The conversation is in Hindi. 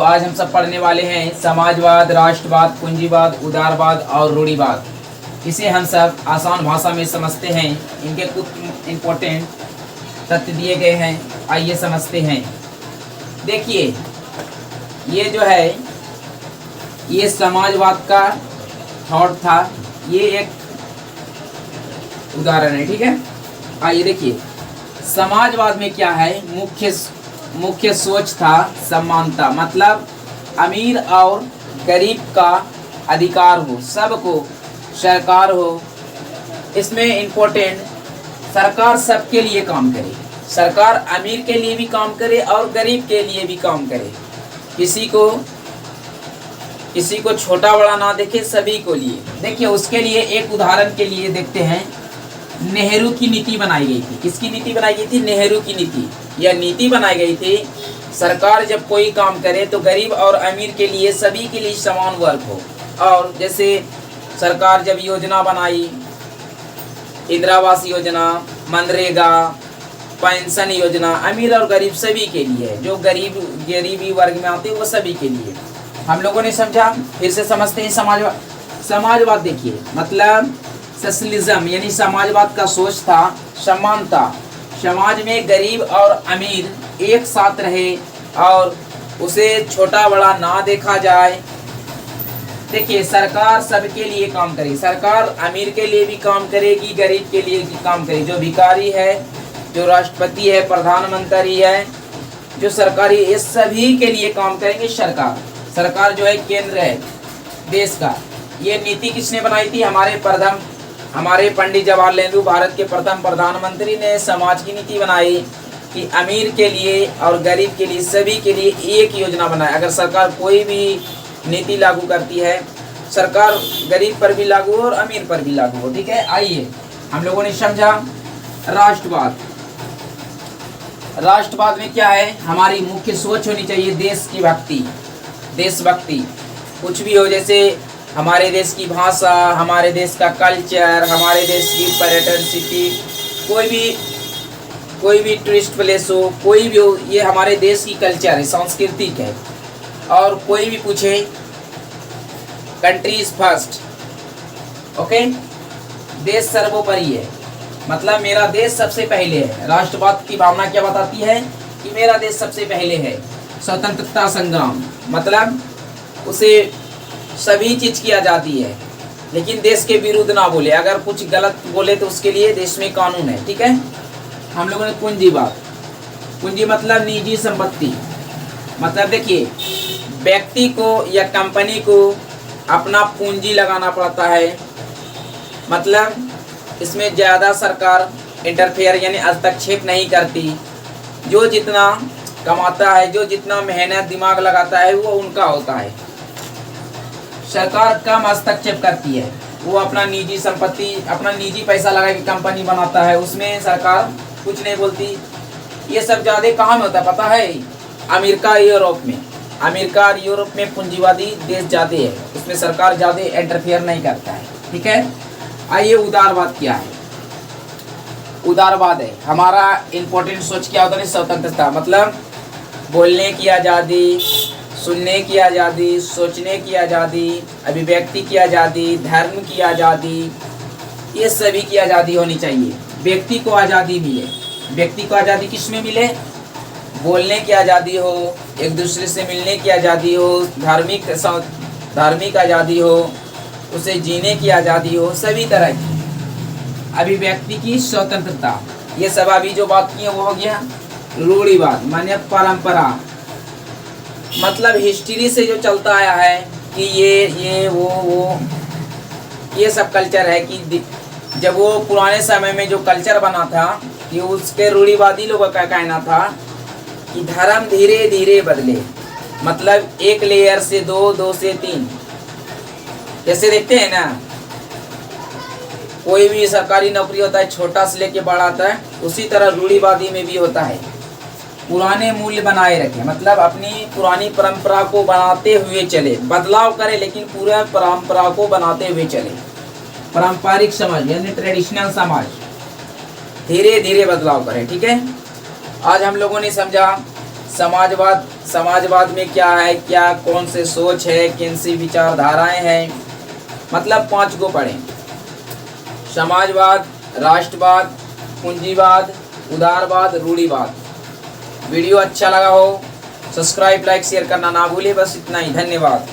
आज हम सब पढ़ने वाले हैं समाजवाद, राष्ट्रवाद, पूंजीवाद, उदारवाद और रूढ़िवाद। इसे हम सब आसान भाषा में समझते हैं। इनके कुछ इम्पोर्टेंट तथ्य दिए गए हैं, आइए समझते हैं। देखिए, ये जो है ये समाजवाद का थॉट था, ये एक उदाहरण है, ठीक है। आइए देखिए, समाजवाद में क्या है, मुख्य सोच था समानता, मतलब अमीर और गरीब का अधिकार हो, सबको सरकार हो। इसमें इम्पोर्टेंट, सरकार सबके लिए काम करे, सरकार अमीर के लिए भी काम करे और गरीब के लिए भी काम करे, किसी को छोटा बड़ा ना देखे, सभी को लिए। देखिए, उसके लिए एक उदाहरण के लिए देखते हैं। नेहरू की नीति बनाई गई थी। किसकी नीति बनाई गई थी? नेहरू की नीति। यह नीति बनाई गई थी, सरकार जब कोई काम करे तो गरीब और अमीर के लिए, सभी के लिए समान वर्ग हो। और जैसे सरकार जब योजना बनाई, इंदिरा आवास योजना, मनरेगा, पेंशन योजना, अमीर और गरीब सभी के लिए है। जो गरीबी वर्ग में आते हैं वो सभी के लिए। हम लोगों ने समझा, फिर से समझते हैं। समाजवाद देखिए, मतलब सोशलिज्म यानी समाजवाद का सोच था समानता, समाज में गरीब और अमीर एक साथ रहे और उसे छोटा बड़ा ना देखा जाए। देखिए, सरकार सबके लिए काम करेगी, सरकार अमीर के लिए भी काम करेगी, गरीब के लिए भी काम करेगी। जो भिखारी है, जो राष्ट्रपति है, प्रधानमंत्री है, जो सरकारी, ये सभी के लिए काम करेंगे। सरकार जो है केंद्र है देश का। ये नीति किसने बनाई थी? हमारे पंडित जवाहरलाल नेहरू, भारत के प्रथम प्रधानमंत्री ने समाज की नीति बनाई कि अमीर के लिए और गरीब के लिए, सभी के लिए एक योजना बनाए। अगर सरकार कोई भी नीति लागू करती है, सरकार गरीब पर भी लागू हो और अमीर पर भी लागू हो, ठीक है। आइए, हम लोगों ने समझा राष्ट्रवाद में क्या है, हमारी मुख्य सोच होनी चाहिए देशभक्ति। कुछ भी हो, जैसे हमारे देश की भाषा, हमारे देश का कल्चर, हमारे देश की पर्यटन सिटी, कोई भी टूरिस्ट प्लेस हो, कोई भी हो, ये हमारे देश की कल्चर है, सांस्कृतिक है। और कोई भी पूछे, कंट्री इज फर्स्ट, ओके, देश सर्वोपरि है, मतलब मेरा देश सबसे पहले है। राष्ट्रवाद की भावना क्या बताती है कि मेरा देश सबसे पहले है। स्वतंत्रता संग्राम, मतलब उसे सभी चीज की आज़ादी है, लेकिन देश के विरुद्ध ना बोले। अगर कुछ गलत बोले तो उसके लिए देश में कानून है, ठीक है। हम लोगों ने पूंजी मतलब निजी संपत्ति, मतलब देखिए, व्यक्ति को या कंपनी को अपना पूंजी लगाना पड़ता है, मतलब इसमें ज़्यादा सरकार इंटरफेयर यानी हस्तक्षेप नहीं करती। जो जितना कमाता है, जो जितना मेहनत दिमाग लगाता है, वो उनका होता है। सरकार कम हस्तक्षेप करती है, वो अपना निजी संपत्ति, अपना निजी पैसा लगा के कंपनी बनाता है, उसमें सरकार कुछ नहीं बोलती। ये सब ज़्यादा कहाँ में होता है पता है? अमेरिका, यूरोप में पूंजीवादी देश ज़्यादा है, उसमें सरकार ज़्यादा इंटरफेयर नहीं करता है, ठीक है। आइए, उदारवाद क्या है? उदारवाद है हमारा इम्पोर्टेंट सोच क्या होता है? स्वतंत्रता, मतलब बोलने की आज़ादी, सुनने की आज़ादी, सोचने की आज़ादी, अभिव्यक्ति की आज़ादी, धर्म की आज़ादी, ये सभी की आज़ादी होनी चाहिए। व्यक्ति को आज़ादी मिले। व्यक्ति को आज़ादी किस में मिले? बोलने की आज़ादी हो, एक दूसरे से मिलने की आज़ादी हो, धार्मिक आज़ादी हो, उसे जीने की आज़ादी हो, सभी तरह की अभिव्यक्ति की स्वतंत्रता। ये सब अभी जो बात की है वो हो गया रूढ़िवाद, माने परंपरा, मतलब हिस्ट्री से जो चलता आया है कि ये सब कल्चर है कि जब वो पुराने समय में जो कल्चर बना था कि उसके रूढ़िवादी लोगों का कहना था कि धर्म धीरे धीरे बदले, मतलब एक लेयर से दो से तीन, जैसे देखते हैं ना, कोई भी सरकारी नौकरी होता है, छोटा से लेके बड़ा आता है, उसी तरह रूढ़िवादी में भी होता है। पुराने मूल्य बनाए रखें, मतलब अपनी पुरानी परंपरा को बनाते हुए चले, बदलाव करें लेकिन पूरा परंपरा को बनाते हुए चले। पारंपरिक समाज यानी ट्रेडिशनल समाज, धीरे धीरे बदलाव करें, ठीक है। आज हम लोगों ने समझा समाजवाद में क्या है, क्या कौन से सोच है, कौन सी विचारधाराएं हैं, मतलब 5 को पढ़ें। समाजवाद, राष्ट्रवाद, पूंजीवाद, उदारवाद, रूढ़िवाद। वीडियो अच्छा लगा हो सब्सक्राइब, लाइक, शेयर करना ना भूलिए। बस इतना ही, धन्यवाद।